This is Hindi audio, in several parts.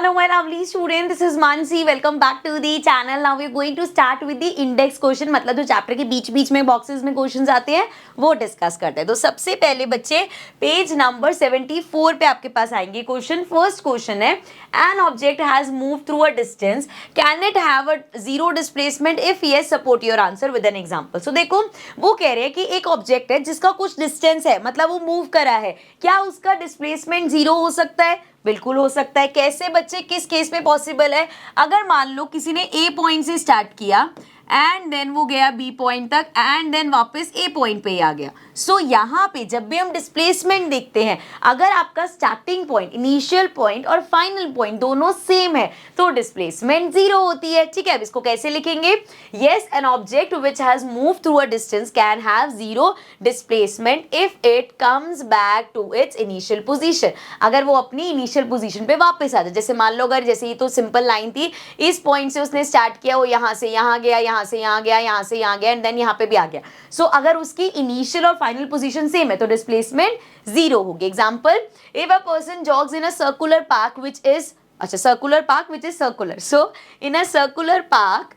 Hello my lovely student, this is Mansi. Welcome back to the channel. Now we are going to start with the index question. मतलब जो चैप्टर के बीच बीच में बॉक्सेस में क्वेश्चंस आते हैं वो डिस्कस करते हैं. तो सबसे पहले बच्चे पेज नंबर 74 पे आपके पास आएंगे क्वेश्चन. फर्स्ट क्वेश्चन है an object has move through a distance, can it have a zero displacement? If yes support your answer with an example. So देखो वो कह रहे हैं कि एक ऑब्जेक्ट है जिसका कुछ डिस्टेंस है, मतलब वो मूव करा है, क्या उसका डिस्प्लेसमेंट जीरो हो सकता है? बिल्कुल हो सकता है. कैसे बच्चे, किस केस में पॉसिबल है? अगर मान लो किसी ने ए पॉइंट से स्टार्ट किया एंड देन वो गया बी पॉइंट तक एंड देन वापस ए पॉइंट पे ही आ गया. सो यहाँ पे जब भी हम डिस्प्लेसमेंट देखते हैं, अगर आपका स्टार्टिंग पॉइंट, इनिशियल पॉइंट और फाइनल पॉइंट दोनों सेम है तो डिस्प्लेसमेंट जीरो होती है. ठीक है, अब इसको कैसे लिखेंगे? Yes, an object which has move through a distance can have zero displacement if it comes back to its initial position. अगर वो अपनी इनिशियल पोजीशन पे वापस आ जाए. जैसे मान लो अगर जैसे ये तो सिंपल लाइन थी, इस पॉइंट से उसने स्टार्ट किया, वो यहाँ से यहाँ गया, यहाँ से यहाँ गया, यहाँ से यहाँ गया एंड देन यहाँ पे भी आ गया. सो अगर उसकी इनिशियल और फाइनल पोजीशन सेम है तो डिस्प्लेसमेंट जीरो होगी. Example, if a person जॉग्स in a circular park which is circular park which is circular. So in a circular park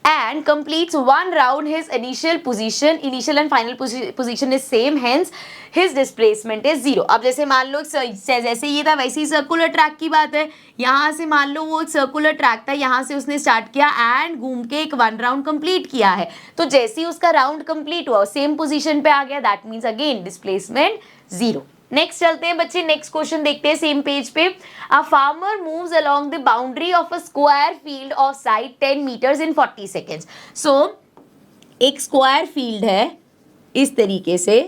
and completes one round, his initial and final position is same, hence his displacement is zero. अब जैसे मान लो जैसे ये था वैसे ही सर्कुलर ट्रैक की बात है. यहाँ से मान लो वो सर्कुलर ट्रैक था, यहाँ से उसने स्टार्ट किया एंड घूम के एक वन राउंड कंप्लीट किया है. तो जैसे ही उसका राउंड कंप्लीट हुआ सेम पोजीशन पे आ गया, that means again displacement zero. Next चलते हैं बच्चे, नेक्स्ट क्वेश्चन देखते हैं सेम पेज पे. A farmer moves along the boundary of a square field of side 10 metres in 40 seconds. So एक स्क्वायर फील्ड है इस तरीके से,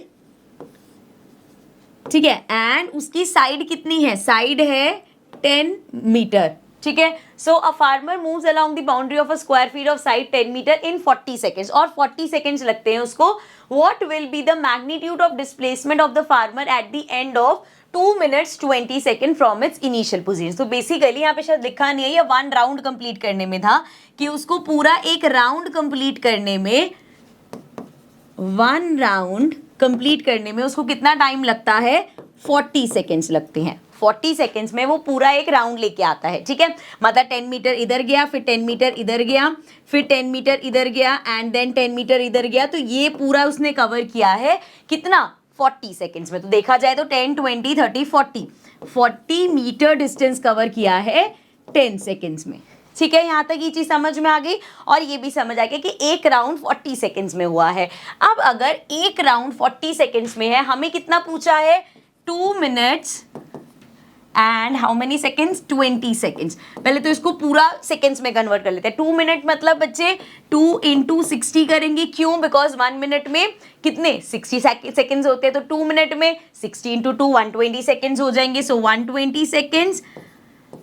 ठीक है, एंड उसकी साइड कितनी है? साइड है 10 मीटर. ठीक है, so a farmer moves along the boundary of a square field of side 10 metre in 40 seconds और 40 सेकेंड्स लगते हैं उसको. What will be the magnitude of displacement of the farmer at the end of 2 minutes 20 seconds from its initial position. तो बेसिकली यहाँ पे शायद लिखा नहीं है, ये वन राउंड कंप्लीट करने में था कि उसको पूरा एक राउंड कंप्लीट करने में, वन राउंड कंप्लीट करने में उसको कितना टाइम लगता है? 40 सेकेंड्स लगते हैं. 40 सेकेंड्स में वो पूरा एक राउंड लेके आता है. ठीक है, मतलब 10 मीटर इधर गया, फिर 10 मीटर इधर गया, फिर 10 मीटर इधर गया एंड देन 10 मीटर इधर गया. तो ये पूरा उसने कवर किया है कितना? 40 सेकेंड्स में. तो देखा जाए तो 10, 20, 30, 40 मीटर डिस्टेंस कवर किया है 10 सेकेंड्स में. ठीक है, यहाँ तक ये चीज समझ में आ गई और ये भी समझ आ गया कि एक राउंड 40 सेकेंड्स में हुआ है. अब अगर एक राउंड 40 सेकेंड्स में है, हमें कितना पूछा है? 2 minutes and how many seconds? 20 seconds. पहले तो इसको पूरा सेकेंड्स में कन्वर्ट कर लेते हैं. 2 मिनट मतलब बच्चे 2 इंटू 60 करेंगे. क्यों? बिकॉज 1 मिनट में कितने 60 सेकेंड्स होते हैं, तो 2 मिनट में 60 इंटू 2 120 सेकेंड्स हो जाएंगे. सो 120 सेकेंड्स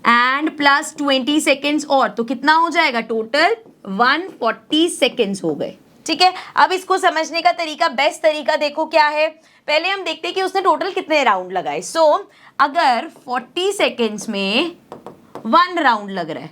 एंड प्लस 20 सेकेंड्स और, तो कितना हो जाएगा? टोटल 140 सेकेंड्स हो गए. ठीक है, अब इसको समझने का तरीका, बेस्ट तरीका देखो क्या है. पहले हम देखते हैं कि उसने टोटल कितने राउंड लगाए. सो अगर 40 सेकेंड्स में 1 राउंड लग रहा है,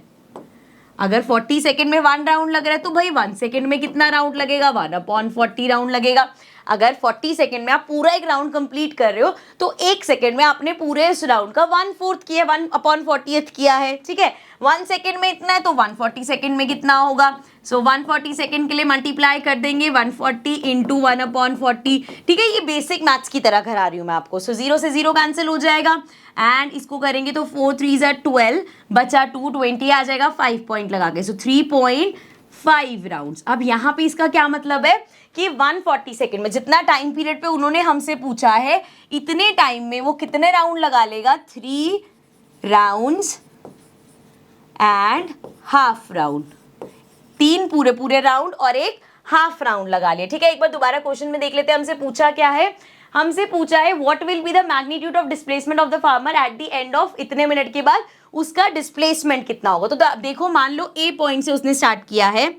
अगर 40 सेकेंड में 1 राउंड लग रहा है तो भाई 1 सेकेंड में कितना राउंड लगेगा? 1/40 राउंड लगेगा. अगर 40 सेकेंड में आप पूरा एक राउंड कंप्लीट कर रहे हो तो 1 सेकेंड में आपने पूरे इस राउंड का 1/4 किया, 1/40 किया है. ठीक है, 1 सेकेंड में इतना है तो 140 सेकेंड में कितना होगा? सो 140 सेकेंड के लिए मल्टीप्लाई कर देंगे 140 इंटू 1/40. ठीक है, ये बेसिक मैथ्स की तरह करा रही हूँ मैं आपको. सो 0 से 0 कैंसिल हो जाएगा एंड इसको करेंगे तो 4 3 12 बचा 2 20 आ जाएगा 5 पॉइंट लगा के. सो 3.5 राउंड्स. अब यहाँ पे इसका क्या मतलब है कि 140 सेकेंड में जितना टाइम पीरियड पे उन्होंने हमसे पूछा है, इतने टाइम में वो कितने राउंड लगा लेगा? 3 राउंड्स एंड हाफ राउंड. 3 पूरे राउंड और एक हाफ राउंड लगा लिया. ठीक है, एक बार दोबारा क्वेश्चन में देख लेते हैं. हमसे पूछा क्या है? हमसे पूछा है what will be the magnitude of displacement of the farmer at the end of इतने मिनट के बाद उसका डिस्प्लेसमेंट कितना होगा. तो देखो मान लो ए पॉइंट से उसने स्टार्ट किया है.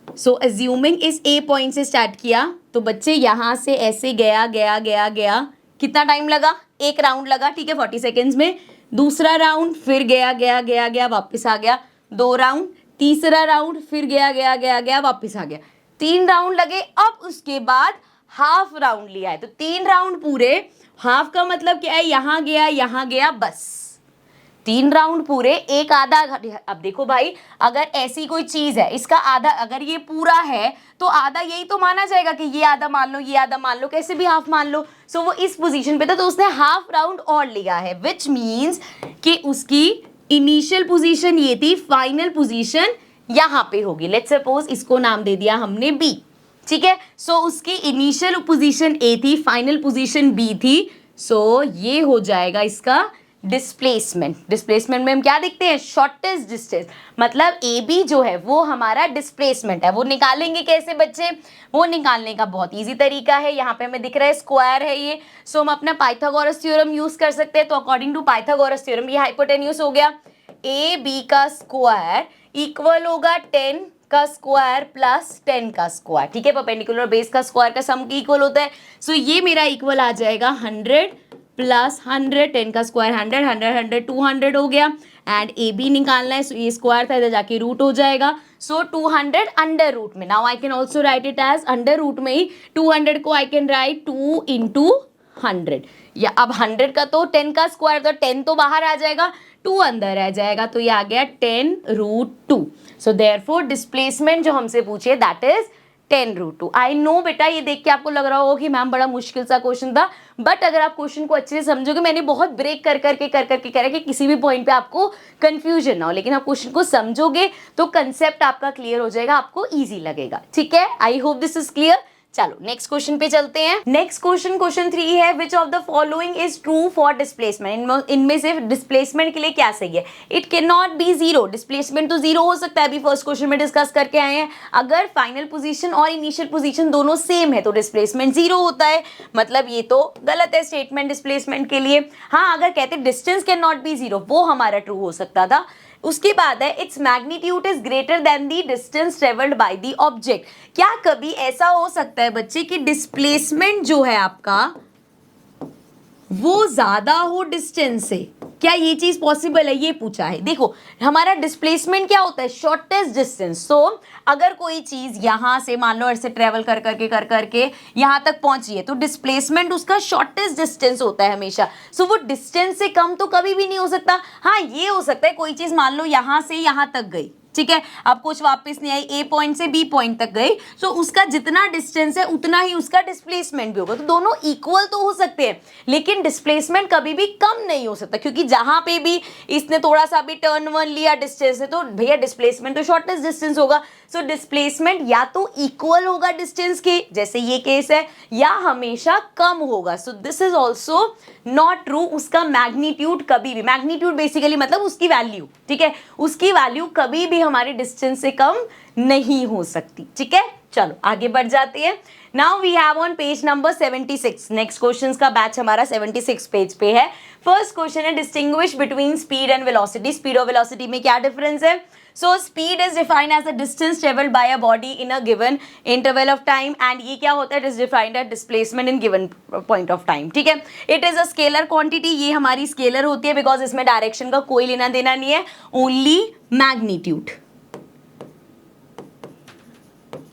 सो अज्यूमिंग इस ए पॉइंट से स्टार्ट किया तो बच्चे यहाँ से ऐसे गया गया गया गया, कितना टाइम लगा? एक राउंड लगा. ठीक है, 40 सेकेंड्स में. दूसरा राउंड फिर गया गया गया गया वापस आ गया. 2 राउंड. तीसरा राउंड फिर गया गया गया गया वापस आ गया. 3 राउंड लगे. अब उसके बाद हाफ राउंड लिया है तो 3 राउंड पूरे. हाफ का मतलब क्या है? यहाँ गया बस. 3 राउंड पूरे, एक आधा। अब देखो भाई, अगर ऐसी कोई चीज है, इसका आधा, अगर ये पूरा है तो आधा यही तो माना जाएगा कि ये आधा मान लो, ये आधा मान लो, कैसे भी हाफ मान लो। सो वो इस पोजीशन पे था तो उसने हाफ राउंड और लिया है, विच मीन्स कि उसकी इनिशियल पोजीशन ये थी, फाइनल पोजीशन यहां पे होगी। लेट्स सपोज इसको नाम दे दिया हमने बी, ठीक है। सो उसकी इनिशियल पोजीशन ए थी, फाइनल पोजीशन बी थी। सो ये हो जाएगा इसका डिस्प्लेसमेंट। डिस्प्लेसमेंट में हम क्या देखते हैं, शॉर्टेस्ट डिस्टेंस, मतलब ए बी जो है वो हमारा डिस्प्लेसमेंट है। वो निकालेंगे कैसे बच्चे, वो निकालने का बहुत इजी तरीका है। यहाँ पे हमें दिख रहा है स्क्वायर है ये, सो हम अपना पाइथागोरस थ्योरम यूज कर सकते हैं। तो अकॉर्डिंग टू पाइथागोरस थ्योरम ये हाइपोटेन्यूज हो गया, ए बी का स्क्वायर इक्वल होगा 10 का स्क्वायर प्लस 10 का स्क्वायर, ठीक है। परपेंडिकुलर बेस का स्क्वायर का सम की इक्वल होता है। सो ये मेरा इक्वल आ जाएगा 100 प्लस 100, 10 का स्क्वायर 100, 100 100 200 हो गया। एंड ए बी निकालना है, सो ये स्क्वायर था, इधर जाके रूट हो जाएगा। सो 200 अंडर रूट में, now I can also write it as under root में ही 200 को आई कैन राइट 2 इंटू 100, या अब 100 का तो 10 का स्क्वायर, तो 10 तो बाहर आ जाएगा, 2 अंदर रह जाएगा, तो ये आ गया 10√2। सो देयरफॉर डिस्प्लेसमेंट जो हमसे पूछे दैट इज 10√2। आई नो बेटा, ये देख के आपको लग रहा होगा कि मैम बड़ा मुश्किल सा क्वेश्चन था, बट अगर आप क्वेश्चन को अच्छे से समझोगे, मैंने बहुत ब्रेक कर करके करा कि किसी भी पॉइंट पे आपको कंफ्यूजन ना हो, लेकिन आप क्वेश्चन को समझोगे तो कंसेप्ट आपका क्लियर हो जाएगा, आपको इजी लगेगा, ठीक है। I hope this is clear. चलो नेक्स्ट क्वेश्चन पे चलते हैं। नेक्स्ट क्वेश्चन, क्वेश्चन 3 है, which of the following is true for displacement. इनमें से डिस्प्लेसमेंट के लिए क्या सही है, it can not be zero. Displacement तो जीरो हो सकता है, अभी फर्स्ट क्वेश्चन में डिस्कस करके आए हैं। अगर फाइनल पोजीशन और इनिशियल पोजीशन दोनों सेम है तो डिस्प्लेसमेंट जीरो होता है, मतलब ये तो गलत है स्टेटमेंट डिस्प्लेसमेंट के लिए। हाँ, अगर कहते distance can not be zero, वो हमारा ट्रू हो सकता था। उसके बाद है its magnitude is greater than the distance travelled by the object. क्या कभी ऐसा हो सकता है बच्चे कि डिस्प्लेसमेंट जो है आपका वो ज्यादा हो डिस्टेंस से, क्या ये चीज पॉसिबल है, ये पूछा है। देखो हमारा डिस्प्लेसमेंट क्या होता है, शॉर्टेस्ट डिस्टेंस। सो अगर कोई चीज यहां से मान लो ऐसे ट्रेवल कर करके यहां तक पहुंची है तो डिस्प्लेसमेंट उसका शॉर्टेस्ट डिस्टेंस होता है हमेशा। सो वो डिस्टेंस से कम तो कभी भी नहीं हो सकता। हाँ, ये हो सकता है कोई चीज मान लो यहां से यहां तक गई, ठीक है, अब कुछ वापस नहीं आई, ए पॉइंट से बी पॉइंट तक गई, सो उसका जितना डिस्टेंस है उतना ही उसका डिस्प्लेसमेंट भी होगा। तो दोनों इक्वल तो हो सकते हैं, लेकिन डिस्प्लेसमेंट कभी भी कम नहीं हो सकता, क्योंकि जहां पे भी इसने थोड़ा सा भी टर्न वन लिया डिस्टेंस से, तो भैया डिस्प्लेसमेंट तो शॉर्टेस्ट डिस्टेंस होगा। सो डिस्प्लेसमेंट या तो इक्वल होगा डिस्टेंस के, जैसे ये केस है, या हमेशा कम होगा। So this is also not true. उसका मैग्नीट्यूड कभी भी, मैग्नीट्यूड बेसिकली मतलब उसकी वैल्यू, ठीक है, उसकी वैल्यू कभी भी हमारे डिस्टेंस से कम नहीं हो सकती, ठीक है। चलो आगे बढ़ जाते हैं। Now we have on page number 76, next questions का बैच हमारा 76 पेज पे है। फर्स्ट क्वेश्चन है distinguish between speed and velocity. Speed और वेलोसिटी में क्या डिफरेंस है। So speed is defined as the distance travelled by a body in a given interval of time, and ये क्या होता है, it is defined as displacement in given point of time, ठीक है। It is a scalar quantity, ये हमारी स्केलर होती है बिकॉज इसमें डायरेक्शन का कोई लेना देना नहीं है, only magnitude.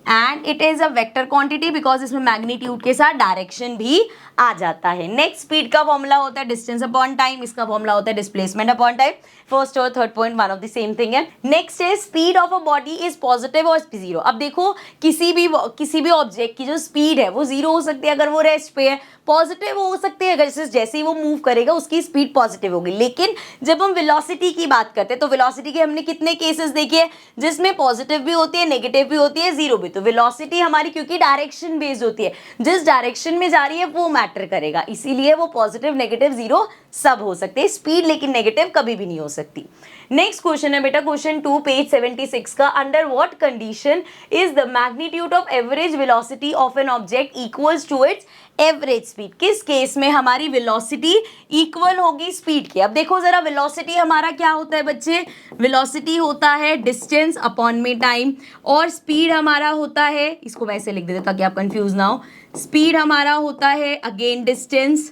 And it is a vector quantity because इसमें मैग्नीट्यूड के साथ डायरेक्शन भी आ जाता है। नेक्स्ट स्पीड का फॉर्मूला होता है डिस्टेंस अपॉन टाइम, इसका फॉर्मूला होता है डिस्प्लेसमेंट अपॉन टाइम। फर्स्ट और third point one of the same thing है। नेक्स्ट है speed of a body is positive और जीरो। अब देखो किसी भी ऑब्जेक्ट की जो स्पीड है वो जीरो हो सकती है अगर वो रेस्ट पे है, पॉजिटिव हो सकती है अगर जैसे ही वो मूव करेगा उसकी स्पीड पॉजिटिव होगी। लेकिन जब हम वेलोसिटी की बात करते हैं तो वेलोसिटी के हमने कितने केसेस देखे हैं जिसमें पॉजिटिव भी होती है, नेगेटिव भी होती है, जीरो भी। तो वेलोसिटी हमारी क्योंकि डायरेक्शन बेस्ड होती है, जिस डायरेक्शन में जा रही है वो मैटर करेगा, इसीलिए वो पॉजिटिव, नेगेटिव, जीरो सब हो सकते हैं। स्पीड लेकिन नेगेटिव कभी भी नहीं हो सकती। नेक्स्ट क्वेश्चन है बेटा क्वेश्चन 2 पेज 76 का। Under what condition is the magnitude of average velocity of an object equals to its average speed. किस केस में हमारी वेलोसिटी इक्वल होगी स्पीड के। अब देखो जरा, वेलोसिटी हमारा क्या होता है बच्चे, वेलोसिटी होता है डिस्टेंस अपॉन में टाइम, और स्पीड हमारा होता है, इसको वैसे लिख देते ताकि आप कंफ्यूज ना हो, स्पीड हमारा होता है अगेन डिस्टेंस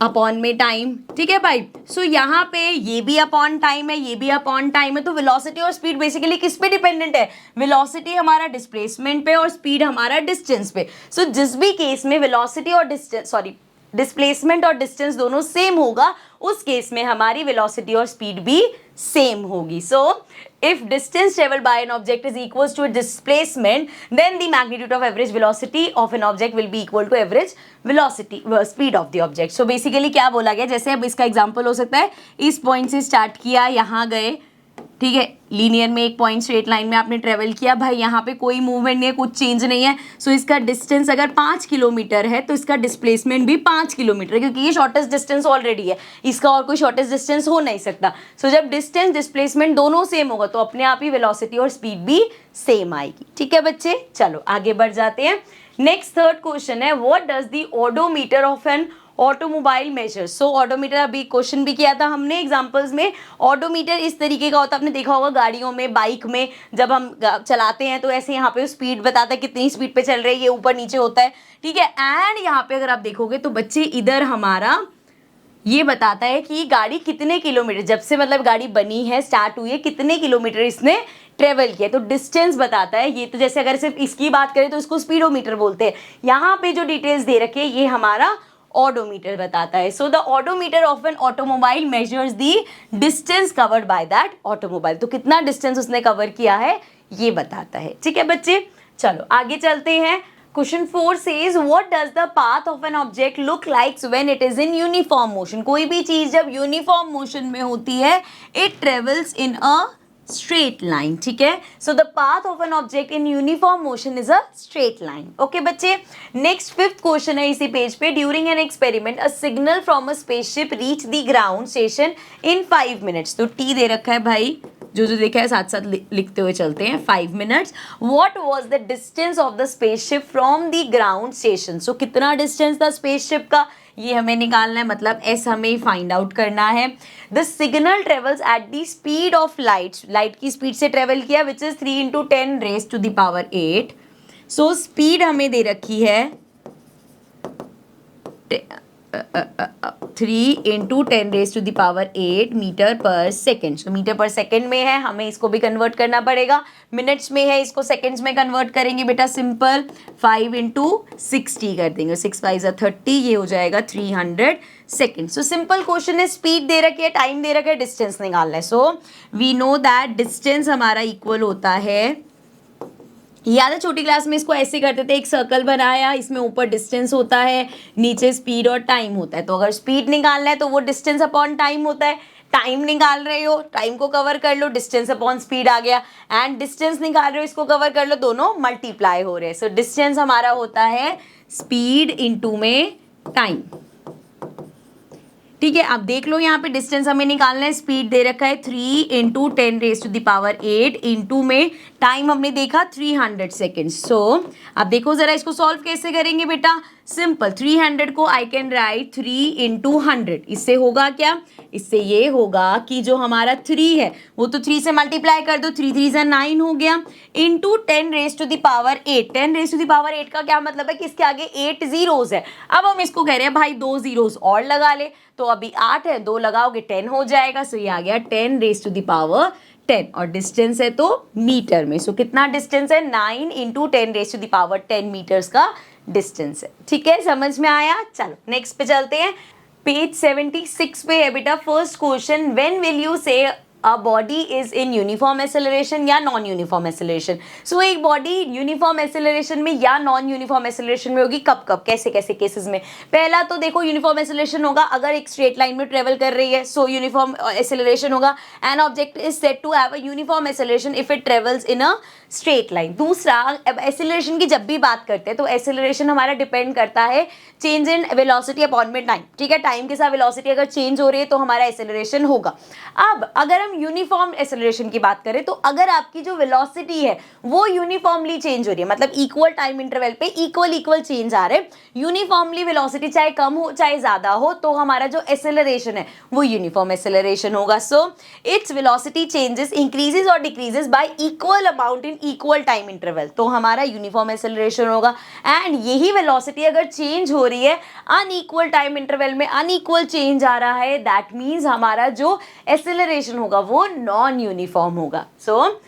अपॉन में टाइम, ठीक है भाई। सो यहाँ पे ये भी अपॉन टाइम है, ये भी अपॉन टाइम है, तो वेलोसिटी और स्पीड बेसिकली किस पे डिपेंडेंट है, वेलोसिटी हमारा डिस्प्लेसमेंट पे और स्पीड हमारा डिस्टेंस पे। सो जिस भी केस में वेलोसिटी और डिस्प्लेसमेंट और डिस्टेंस दोनों सेम होगा उस केस में हमारी वेलोसिटी और स्पीड भी सेम होगी. सो if distance traveled by an object is equals to a displacement, then the magnitude of average velocity of an object will be equal to average velocity speed of the object. So basically क्या बोला गया, जैसे अब इसका एग्जांपल हो सकता है, इस पॉइंट से स्टार्ट किया, यहाँ गए, ठीक है, लीनियर में एक पॉइंट स्ट्रेट लाइन में आपने ट्रेवल किया, भाई यहाँ पे कोई मूवमेंट नहीं है, कुछ चेंज नहीं है. सो इसका डिस्टेंस अगर 5 किलोमीटर है तो इसका डिस्प्लेसमेंट भी 5 किलोमीटर है, क्योंकि ये शॉर्टेस्ट डिस्टेंस ऑलरेडी है, इसका और कोई शॉर्टेस्ट डिस्टेंस हो नहीं सकता. सो जब डिस्टेंस डिस्प्लेसमेंट दोनों सेम होगा तो अपने आप ही वेलोसिटी और स्पीड भी सेम आएगी. ठीक है बच्चे, चलो आगे बढ़ जाते हैं. नेक्स्ट थर्ड क्वेश्चन है, what does the odometer of an automobile measures. So odometer अभी क्वेश्चन भी किया था हमने एग्जांपल्स में. ऑडोमीटर इस तरीके का होता है, आपने देखा होगा गाड़ियों में, बाइक में जब हम चलाते हैं तो ऐसे यहाँ पे स्पीड बताता है कितनी स्पीड पे चल रही है, ये ऊपर नीचे होता है, ठीक है. एंड यहाँ पे अगर आप देखोगे तो बच्चे इधर हमारा ये बताता है कि गाड़ी कितने किलोमीटर, जब से मतलब गाड़ी बनी है, स्टार्ट हुई है, कितने किलोमीटर इसने ट्रेवल किया, तो डिस्टेंस बताता है. ये तो जैसे अगर सिर्फ इसकी बात करें तो इसको स्पीडोमीटर बोलते हैं. यहाँ पे जो डिटेल्स दे रखी है ये हमारा ऑडोमीटर बताता है. So the odometer of an automobile measures the distance covered by that automobile. तो कितना डिस्टेंस उसने कवर किया है ये बताता है. ठीक है बच्चे, चलो आगे चलते हैं. Question 4 says what does the path of an object look like when it is in uniform motion. कोई भी चीज जब यूनिफॉर्म मोशन में होती है, it travels in a straight line. ठीक है, so the path of an object in uniform motion is a straight line. Okay बच्चे, next fifth question है इसी पेज पे. during an experiment a signal from a spaceship reached the ground station in 5 minutes. तो T दे रखा है भाई, जो जो देखा है साथ साथ लिखते हुए चलते हैं. 5 minutes. What was the distance of the spaceship from the ground station? so कितना डिस्टेंस था स्पेसशिप का, ये हमें निकालना है, मतलब एस हमें फाइंड आउट करना है. The signal travels at the speed of light, light की स्पीड से ट्रेवल किया which is 3 × 10 raised to the power 8. So speed हमें दे रखी है 3 × 10 raised to the power 8 metre per second. तो मीटर पर सेकेंड में है, हमें इसको भी कन्वर्ट करना पड़ेगा. मिनट्स में है, इसको सेकेंड्स में कन्वर्ट करेंगे बेटा, सिंपल. 5 × 60 कर देंगे, 6 5 30, ये हो जाएगा 300 सेकेंड. सो सिंपल क्वेश्चन है, स्पीड दे रखी है, टाइम दे रखा है, डिस्टेंस निकालना है. So we know that distance हमारा इक्वल होता है, याद है छोटी क्लास में इसको ऐसे करते थे, एक सर्कल बनाया, इसमें ऊपर डिस्टेंस होता है, नीचे स्पीड और टाइम होता है. तो अगर स्पीड निकालना है तो वो डिस्टेंस अपॉन टाइम होता है. टाइम निकाल रहे हो, टाइम को कवर कर लो, डिस्टेंस अपॉन स्पीड आ गया. एंड डिस्टेंस निकाल रहे हो, इसको कवर कर लो, दोनों मल्टीप्लाई हो रहे हैं. सो डिस्टेंस हमारा होता है स्पीड इनटू में टाइम. ठीक है, अब देख लो यहाँ पे डिस्टेंस हमें निकालना है, स्पीड दे रखा है 3 × 10 raised to the power 8 into में टाइम हमने देखा 300 सेकेंड. सो अब देखो जरा इसको सॉल्व कैसे करेंगे बेटा, सिंपल. 300 को आई कैन राइट 3 × 100. इससे होगा क्या, इससे ये होगा कि जो हमारा 3 है वो तो 3 से मल्टीप्लाई कर दो, 3 3 9 हो गया, into 10 raised to the power 8. 10 raised to the power 8 का क्या मतलब है कि इसके आगे 8 zeros है. अब हम इसको कह रहे हैं भाई 2 zeros और लगा ले, तो अभी 8 है, 2 लगाओगे 10 हो जाएगा. सो ये आ गया 10 raised to the power 10. और डिस्टेंस है तो मीटर में. सो कितना डिस्टेंस है, 9 × 10 raised to the power 10 metres का डिस्टेंस है. ठीक है, समझ में आया. चलो नेक्स्ट पे चलते हैं. पेज 76 पे है बेटा first question. When will you say a body is in uniform acceleration या नॉन यूनिफॉर्म एक्सेलरेशन. सो एक बॉडी यूनिफॉर्म एक्सेलरेशन में या नॉन यूनिफॉर्म एक्सेलरेशन में होगी, कब कब, कैसे कैसे केसेस में. पहला तो देखो यूनिफॉर्म एक्सेलरेशन होगा अगर एक स्ट्रेट लाइन में ट्रेवल कर रही है, सो यूनिफॉर्म एक्सेलरेशन होगा. An object is said to have a uniform acceleration if it travels in a straight line. दूसरा, एक्सेलरेशन की जब भी बात करते हैं तो एक्सेलरेशन हमारा डिपेंड करता है चेंज इन वेलोसिटी अपॉन में टाइम. ठीक है, टाइम के साथ वेलोसिटी अगर चेंज हो रही है तो हमारा एक्सेलरेशन होगा. अब अगर हम यूनिफॉर्म एक्सेलरेशन की बात करें तो अगर आपकी जो वेलोसिटी है वो यूनिफॉर्मली चेंज हो रही है, मतलब इक्वल टाइम इंटरवल पे इक्वल चेंज आ रहे हैं, यूनिफॉर्मली वेलोसिटी चाहे कम हो चाहे ज्यादा हो, तो हमारा जो एक्सेलरेशन है वो यूनिफॉर्म एक्सेलरेशन होगा. So its velocity changes increases और decreases by equal amount in equal time interval, तो हमारा यूनिफॉर्म एक्सेलरेशन होगा. एंड यही वेलोसिटी अगर चेंज हो रही है अनइक्वल टाइम इंटरवल में, अनइक्वल चेंज आ रहा है, दैट मीन्स हमारा जो एक्सेलरेशन होगा वो नॉन यूनिफॉर्म होगा. सो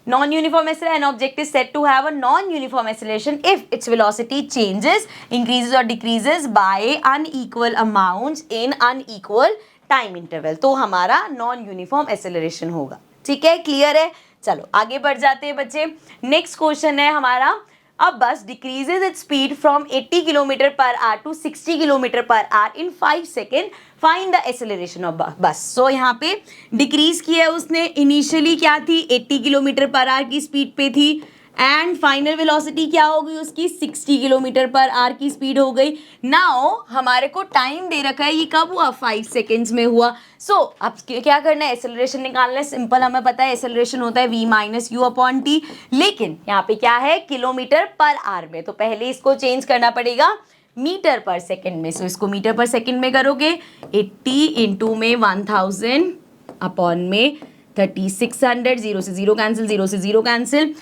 non-uniform acceleration, an object is said to have a non-uniform acceleration if its velocity changes, increases or decreases by unequal amounts in unequal time interval, तो हमारा नॉन यूनिफॉर्म एक्सेलरेशन होगा। ठीक है, क्लियर है। चलो आगे बढ़ जाते हैं बच्चे। नेक्स्ट क्वेश्चन है हमारा, अब bus decreases its speed from 80 kilometre per hour to 60 kilometre per hour in 5 second, find the acceleration of bus. So यहाँ पे डिक्रीज किया है उसने, इनिशियली क्या थी 80 किलोमीटर पर आवर की स्पीड पे थी, एंड फाइनल वेलोसिटी क्या हो गई उसकी 60 किलोमीटर पर आवर की स्पीड हो गई। नाउ हमारे को टाइम दे रखा है, ये कब हुआ 5 सेकेंड्स में हुआ। सो अब क्या करना है, एक्सेलरेशन निकालना है। सिंपल, हमें पता है एक्सेलरेशन होता है v minus u upon T, लेकिन यहाँ पे क्या है किलोमीटर पर आवर में, तो पहले इसको चेंज करना पड़ेगा मीटर पर सेकेंड में। सो इसको मीटर पर सेकेंड में करोगे 80 इंटू में 1000 अपॉन में 3600, जीरो से जीरो कैंसिल, जीरो से जीरो कैंसिल,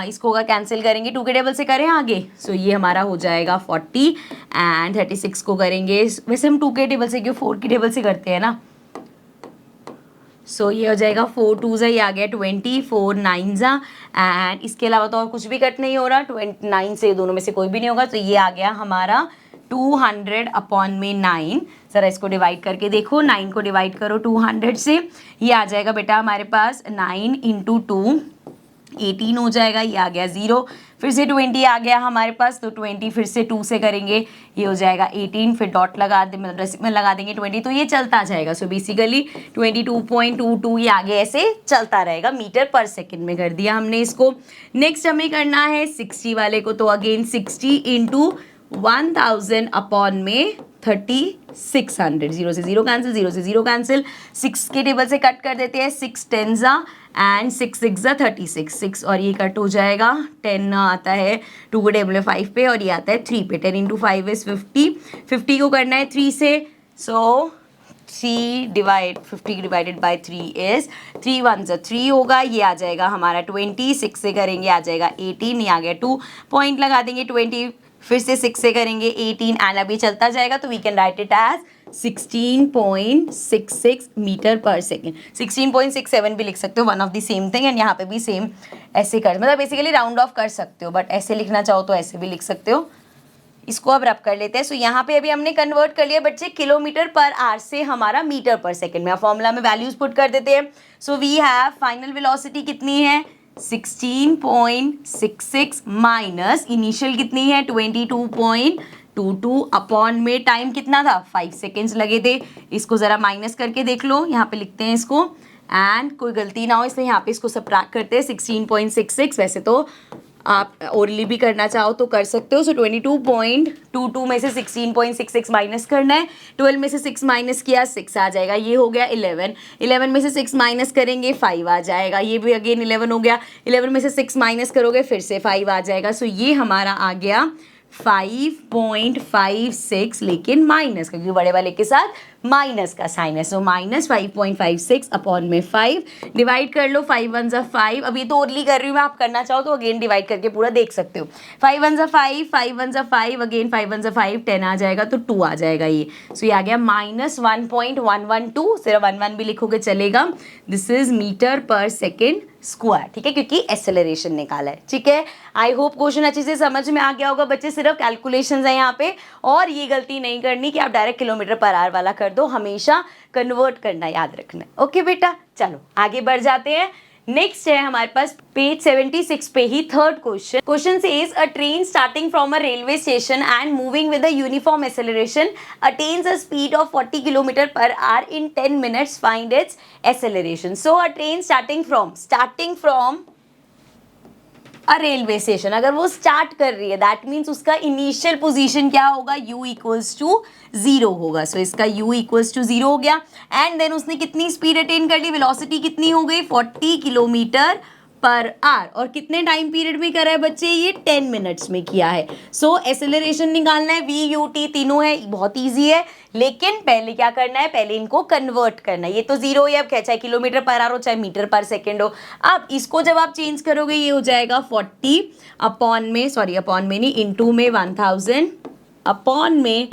इसको अगर कैंसिल करेंगे 2 के टेबल से करें आगे, सो ये हमारा हो जाएगा 40 एंड 36 को करेंगे, वैसे हम 2 के टेबल से क्यों 4 की टेबल से करते हैं ना। सो ये हो जाएगा 4 2 ज़ा, ये आ गया 20, 4 9 ज़ा, एंड इसके अलावा तो और कुछ भी कट नहीं हो रहा, 29 से दोनों में से कोई भी नहीं होगा, तो ये आ गया हमारा 200 अपॉन में 9। ज़रा इसको डिवाइड करके देखो, 9 को डिवाइड करो 200 से, ये आ जाएगा बेटा हमारे पास 9 इंटू 2 18 हो जाएगा, ये आ गया 0, फिर से 20 आ गया हमारे पास, तो 20 फिर से 2 से करेंगे, ये हो जाएगा 18, फिर डॉट लगा दे मतलब रेसिमल लगा देंगे 20, तो ये चलता जाएगा। सो बेसिकली 22.22 ये आगे ऐसे चलता रहेगा, मीटर पर सेकेंड में कर दिया हमने इसको। नेक्स्ट हमें करना है 60 वाले को, तो अगेन 60 इंटू 1000 अपॉन में 3600, जीरो से जीरो कैंसिल, जीरो से जीरो कैंसिल, 6 के टेबल से कट कर देते हैं, 6 10 ज़ा एंड 6 6 ज़ा 36, 6 और ये कट हो जाएगा, 10 आता है 2 के टेबल में 5 पे और ये आता है 3 पे, 10 इंटू 5 इज 50, 50 को करना है 3 से, सो 50 डिवाइडेड बाई 3 इज 3 1 ज़ा 3 होगा, ये आ जाएगा हमारा 20, 6 से करेंगे आ जाएगा 18, ये आ गया 2 पॉइंट लगा देंगे 20, फिर से 6 से करेंगे 18 एंड अभी चलता जाएगा, तो we can write it as 16.66 metre per second. 16.67 भी लिख सकते हो, one of the same thing, and यहाँ पे भी सेम ऐसे कर, मतलब बेसिकली राउंड ऑफ कर सकते हो, बट ऐसे लिखना चाहो तो ऐसे भी लिख सकते हो। इसको अब रब कर लेते हैं। सो यहाँ पे अभी हमने कन्वर्ट कर लिया बच्चे किलोमीटर पर आवर से हमारा मीटर पर सेकेंड में, फॉर्मूला में वैल्यूज पुट कर देते हैं। So we have final velocity कितनी है 16.66 माइनस इनिशियल कितनी है 22.22 अपॉन में टाइम कितना था 5 सेकेंड्स लगे थे। इसको ज़रा माइनस करके देख लो, यहाँ पे लिखते हैं इसको, एंड कोई गलती ना हो इसलिए यहाँ पे इसको सबट्रैक्ट करते हैं 16.66। वैसे तो आप ओरली भी करना चाहो तो कर सकते हो। सो 22.22 में से 16.66 माइनस करना है, 12 में से 6 माइनस किया 6 आ जाएगा, ये हो गया 11, 11 में से 6 माइनस करेंगे 5 आ जाएगा, ये भी अगेन 11 हो गया, 11 में से 6 माइनस करोगे फिर से 5 आ जाएगा। सो ये हमारा आ गया 5.56, लेकिन माइनस, क्योंकि बड़े वाले के साथ माइनस का साइन है। सो माइनस 5.56 अपॉन में 5 डिवाइड कर लो, 5 1 ज़ा 5, अब ये तो ओरली कर रही हूँ मैं, आप करना चाहो तो अगेन डिवाइड करके पूरा देख सकते हो। 5 1 ज़ा 5, 5 1 ज़ा 5, अगेन 5 1 ज़ा 5, 10 आ जाएगा तो 2 आ जाएगा ये। सो ये आ गया माइनस 1.112, सिर्फ 1 भी लिखोगे चलेगा। This is metre per second square, ठीक है, क्योंकि एक्सेलरेशन निकाला है। ठीक है, आई होप क्वेश्चन अच्छे से समझ में आ गया होगा बच्चे, सिर्फ कैलकुलेशंस है यहाँ पे, और ये गलती नहीं करनी कि आप डायरेक्ट किलोमीटर पर आवर वाला कर दो, हमेशा कन्वर्ट करना याद रखना। ओके बेटा, चलो आगे बढ़ जाते हैं। नेक्स्ट है हमारे पास पेज 76 पे ही third question. Question says a train starting from a railway station and moving with a uniform acceleration attains a speed of 40 kilometre per hour in 10 minutes, find its acceleration. So a train starting from a railway station, अगर वो स्टार्ट कर रही है दैट मीन्स उसका इनिशियल पोजीशन क्या होगा u इक्वल्स टू 0 होगा। सो इसका u इक्वल्स टू 0 हो गया, एंड देन उसने कितनी स्पीड अटेन कर ली, वेलोसिटी कितनी हो गई 40 किलोमीटर पर आवर, और कितने टाइम पीरियड में करा है बच्चे, ये 10 मिनट्स में किया है। सो एक्सेलरेशन निकालना है, v u t तीनों है, बहुत ईजी है, लेकिन पहले क्या करना है, पहले इनको कन्वर्ट करना है। ये तो 0 है, अब क्या चाहे किलोमीटर पर आवर हो चाहे मीटर पर सेकेंड हो। अब इसको जब आप चेंज करोगे ये हो जाएगा 40 अपॉन में नहीं, इंटू में 1000 अपॉन में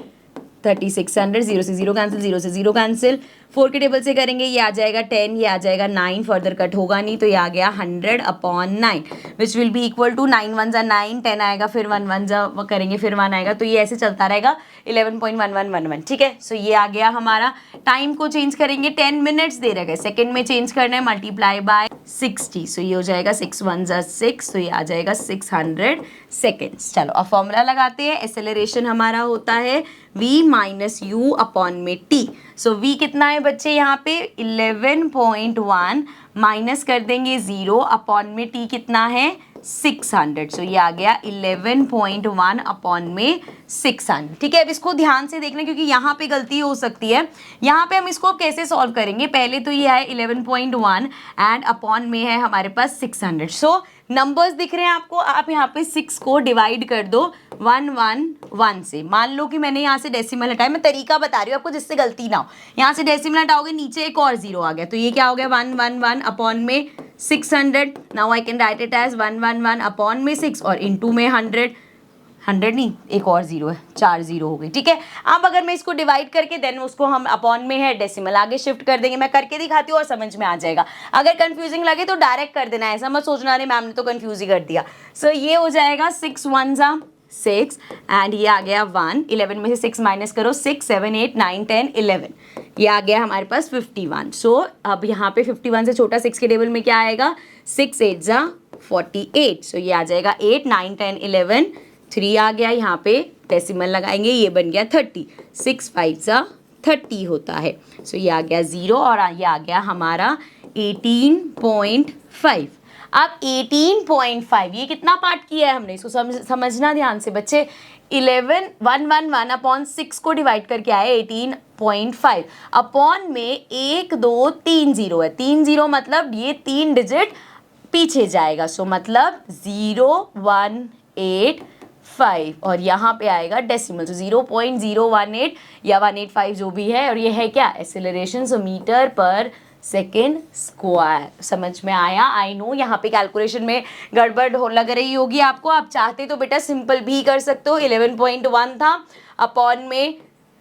3600, जीरो से जीरो कैंसिल, जीरो से जीरो कैंसिल, 4 के टेबल से करेंगे, ये आ जाएगा 10, ये आ जाएगा 9, फर्दर कट होगा नहीं तो ये आ गया 100/9 which will be equal to 9 1 9, 10 आएगा, फिर 1 1 करेंगे, फिर 1 आएगा, तो ये ऐसे चलता रहेगा 11.1111, ठीक है। सो ये आ गया हमारा। टाइम को चेंज करेंगे, 10 मिनट्स दे रखे, सेकेंड में चेंज करना है, मल्टीप्लाई बाय 60, सो ये हो जाएगा 6 1 6, तो ये आ जाएगा 600 सेकेंड्स। चलो अब फॉर्मूला लगाते हैं। एक्सेलरेशन हमारा होता है v माइनस यू अपॉन में t। सो v कितना है बच्चे यहाँ पे 11.1 माइनस कर देंगे 0 अपॉन में t कितना है 600, सो ये आ गया 11.1 अपॉन में 600, ठीक है। अब इसको ध्यान से देखना क्योंकि यहाँ पे गलती हो सकती है। यहाँ पे हम इसको कैसे सॉल्व करेंगे, पहले तो ये है 11.1 एंड अपॉन में है हमारे पास 600। सो नंबर्स दिख रहे हैं आपको, आप यहाँ पे 6 को डिवाइड कर दो 111 से। मान लो कि मैंने यहाँ से डेसिमल हटाया, मैं तरीका बता रही हूँ आपको जिससे गलती ना हो। यहाँ से डेसिमल हटाओगे, नीचे एक और 0 आ गया, तो ये क्या हो गया 111 अपॉन में 600। Now I can write it as 111 upon में 6 और इनटू में 100 नहीं, एक और 0 है, 4 0 हो गई, ठीक है। अब अगर मैं इसको डिवाइड करके देन उसको हम अपॉन में है डेसिमल आगे शिफ्ट कर देंगे। मैं करके दिखाती हूँ और समझ में आ जाएगा। अगर कंफ्यूजिंग लगे तो डायरेक्ट कर देना, ऐसा मत सोचना अरे मैम ने तो कंफ्यूज ही कर दिया। सो ये हो जाएगा 6 1 6 एंड ये आ गया 1, 11 में से 6 माइनस करो, 6 7 8 9 10 11, ये आ गया हमारे पास 51। सो अब यहाँ पे 51 से छोटा 6 के टेबल में क्या आएगा, 6 8 48, सो ये आ जाएगा 8 9 10 11, 3 आ गया, यहाँ पे डेसिमल लगाएंगे, ये बन गया 30, 6 5 30 होता है। सो ये आ गया 0 और ये आ गया हमारा 18.5। अब 18.5 ये कितना पार्ट किया है हमने, इसको समझना ध्यान से बच्चे। 111 अपॉन 6 को डिवाइड करके आए 18.5 अपॉन में 1 2 3 0 है, 3 0 मतलब ये 3 डिजिट पीछे जाएगा, सो मतलब 0185 और यहाँ पे आएगा डेसिमल, तो 0.018 या 185 जो भी है। और ये है क्या, एक्सेलरेशन, सो मीटर पर सेकेंड स्क्वायर। समझ में आया? आई नो यहाँ पे कैलकुलेशन में गड़बड़ हो लग रही होगी आपको। आप चाहते तो बेटा सिंपल भी कर सकते हो। 11.1 था अपॉन में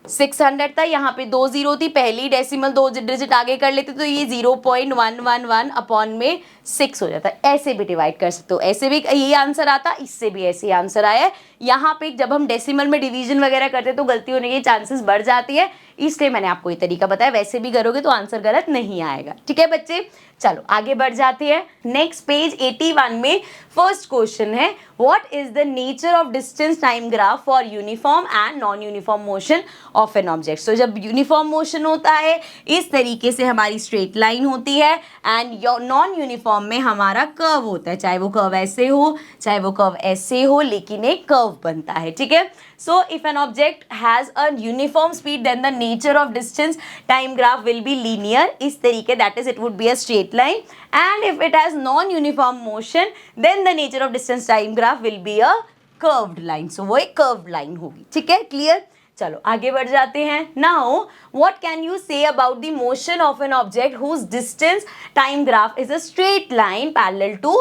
600 था, यहाँ पे 2 0 थी, पहली डेसिमल 2 डिजिट आगे कर लेते तो ये 0.111 अपॉन में 6 हो जाता। ऐसे भी डिवाइड कर सकते हो, ऐसे भी यही आंसर आता, इससे भी ऐसे ही आंसर आया। यहाँ पे जब हम डेसिमल में डिवीजन वगैरह करते तो गलती होने के चांसेस बढ़ जाती है, इसलिए मैंने आपको ये तरीका बताया। वैसे भी करोगे तो आंसर गलत नहीं आएगा, ठीक है बच्चे। चलो आगे बढ़ जाते हैं। नेक्स्ट पेज 81 में फर्स्ट क्वेश्चन है, what is the nature of distance time graph for uniform and non uniform motion of an object. So जब यूनिफॉर्म मोशन होता है इस तरीके से हमारी स्ट्रेट लाइन होती है, एंड नॉन यूनिफॉर्म में हमारा कर्व होता है, चाहे वो कर्व ऐसे हो चाहे वो कर्व ऐसे हो, लेकिन एक कर्व बनता है, ठीक है। So if an object has a uniform speed then the nature of distance time graph will be linear, इस तरीके, that is it would be a straight line, and if it has non-uniform motion then the nature of distance time graph will be a curved line, so वो एक curved line होगी, ठीक है, क्लियर। चलो आगे बढ़ जाते हैं। Now what can you say about the motion of an object whose distance time graph is a straight line parallel to